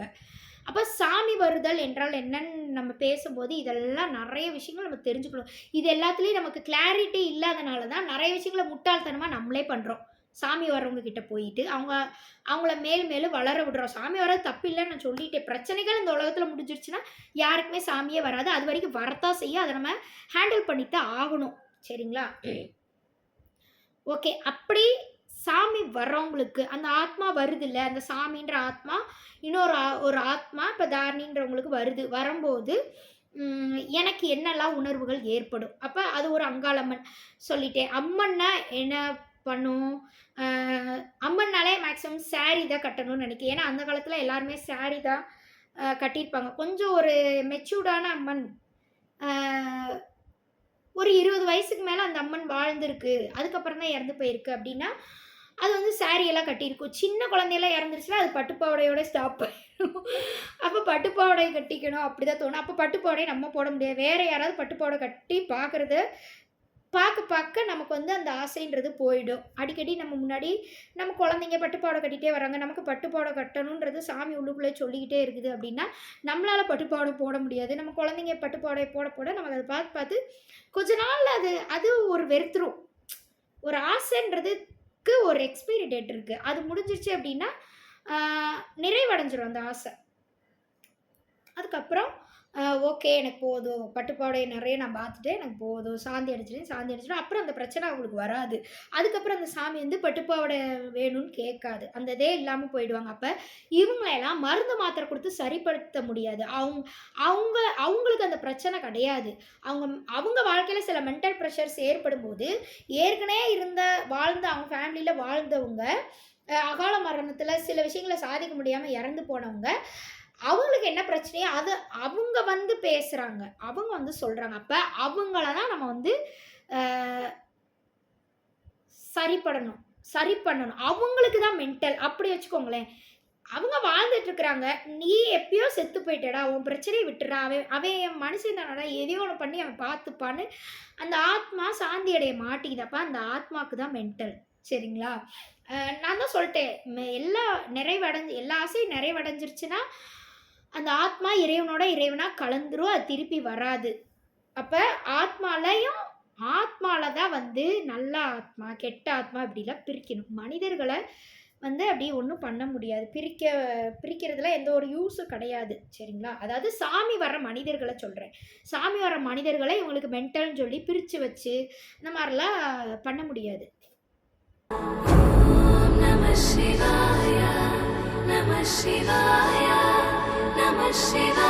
அப்போ சாமி வருதல் என்றால் என்னன்னு நம்ம பேசும்போது இதெல்லாம் நிறைய விஷயங்கள் நம்ம தெரிஞ்சுக்கணும். இது எல்லாத்துலேயும் நமக்கு கிளாரிட்டி இல்லாதனால தான் நிறைய விஷயங்களை முட்டாள்தனமாக நம்மளே பண்ணுறோம். சாமி வர்றவங்க கிட்ட போயிட்டு அவங்கள மேலும் மேலும் வளர விடுறோம். சாமி வர்றது தப்பு இல்லைன்னு நான் சொல்லிட்டேன். பிரச்சனைகள் இந்த உலகத்தில் முடிஞ்சிருச்சுன்னா யாருக்குமே சாமியே வராது. அது வரைக்கும் வரத்தான் செய்யும். அதை நம்ம ஹேண்டில் பண்ணித்தான் ஆகணும். சரிங்களா? ஓகே. அப்படி சாமி வர்றவங்களுக்கு அந்த ஆத்மா வருது இல்லை, அந்த சாமின்ற ஆத்மா இன்னொரு ஒரு ஆத்மா இப்போ தாரணின்றவங்களுக்கு வருது. வரும்போது எனக்கு என்னெல்லாம் உணர்வுகள் ஏற்படும். அப்போ அது ஒரு அங்காளம்மன் சொல்லிட்டேன். அம்மன்னா என்ன பண்ணும்? அம்மன்னாலே மேக்ஸிமம் சாரீ தான் கட்டணும்னு நினைக்கிறேன். ஏன்னா அந்த காலத்தில் எல்லாருமே சாரீ தான் கட்டியிருப்பாங்க. கொஞ்சம் ஒரு மெச்சூர்டான அம்மன், ஒரு 20 வயசுக்கு மேலே அந்த அம்மன் வாழ்ந்துருக்கு, அதுக்கப்புறம் தான் இறந்து போயிருக்கு அப்படின்னா அது வந்து சாரியெல்லாம் கட்டியிருக்கும். சின்ன குழந்தையெல்லாம் இறந்துருச்சுன்னா அது பட்டுப்பாவடையோட ஸ்டாப் ஆயிடும். அப்போ பட்டுப்பாவடை கட்டிக்கணும் அப்படி தான் தோணும். அப்போ பட்டுப்பாவடை நம்ம போட முடியாது. வேறு யாராவது பட்டுப்பாவடை கட்டி பார்க்குறது பார்க்க நமக்கு வந்து அந்த ஆசைன்றது போயிடும். அடிக்கடி நம்ம முன்னாடி நம்ம குழந்தைங்க பட்டுப்பாவடை கட்டிகிட்டே வராங்க, நமக்கு பட்டுப்பாவடை கட்டணுன்றது சாமி உள்ளுக்குள்ளே சொல்லிக்கிட்டே இருக்குது அப்படின்னா நம்மளால் பட்டுப்பாவடை போட முடியாது. நம்ம குழந்தைங்க பட்டுப்பாவடை போட நமக்கு அதை பார்த்து கொஞ்ச நாள் அது ஒரு வெறுத்துரும். ஒரு ஆசைன்றதுக்கு ஒரு எக்ஸ்பைரி டேட் இருக்குது. அது முடிஞ்சிருச்சு அப்படின்னா நிறைவடைஞ்சிரும் அந்த ஆசை. அதுக்கப்புறம் ஓகே எனக்கு போதும், பட்டுப்பாவடை நிறைய நான் பார்த்துட்டேன், எனக்கு போதும், சாந்தி அடிச்சிடும். அப்புறம் அந்த பிரச்சனை அவங்களுக்கு வராது. அதுக்கப்புறம் அந்த சாமி வந்து பட்டுப்பாவடை வேணும்னு கேட்காது. அந்த இதே இல்லாமல் போயிடுவாங்க. அப்போ இவங்களெல்லாம் மருந்து மாத்திரை கொடுத்து சரிப்படுத்த முடியாது. அவங்களுக்கு அந்த பிரச்சனை கிடையாது. அவங்க வாழ்க்கையில் சில மென்டல் ப்ரெஷர்ஸ் ஏற்படும் போது ஏற்கனவே வாழ்ந்த அவங்க ஃபேமிலியில் வாழ்ந்தவங்க அகால மரணத்தில் சில விஷயங்களை சாதிக்க முடியாமல் இறந்து போனவங்க, அவங்களுக்கு என்ன பிரச்சனையோ அதை அவங்க வந்து பேசுகிறாங்க, அவங்க வந்து சொல்கிறாங்க. அப்போ அவங்கள தான் நம்ம வந்து சரி பண்ணணும். அவங்களுக்கு தான் மென்டல் அப்படி வச்சுக்கோங்களேன். அவங்க வாழ்ந்துட்டு இருக்கிறாங்க, நீ எப்பயோ செத்து போயிட்டடா, உன் பிரச்சனையை விட்டுறா, அவன் என் மனுஷன் தானடா, எதையோ ஒன்று பண்ணி அவன் பார்த்துப்பான்னு அந்த ஆத்மா சாந்தி அடைய மாட்டிக்குதப்பா. அந்த ஆத்மாவுக்கு தான் மென்டல். சரிங்களா? நான் தான் சொல்லிட்டேன், எல்லா ஆசையும் நிறைவடைஞ்சிருச்சுன்னா அந்த ஆத்மா இறைவனா கலந்துரும், அது திருப்பி வராது. அப்போ ஆத்மால தான் வந்து நல்ல ஆத்மா கெட்ட ஆத்மா இப்படிலாம் பிரிக்கணும். மனிதர்களை வந்து அப்படி ஒன்றும் பண்ண முடியாது. பிரிக்கிறதுல எந்த ஒரு யூஸும் கிடையாது. சரிங்களா? அதாவது சாமி வர்ற மனிதர்களை சொல்கிறேன். சாமி வர்ற மனிதர்களை இவங்களுக்கு மென்டல்னு சொல்லி பிரித்து வச்சு இந்த மாதிரிலாம் பண்ண முடியாது. நம சிவாய நம சிவாய நம சிவாய.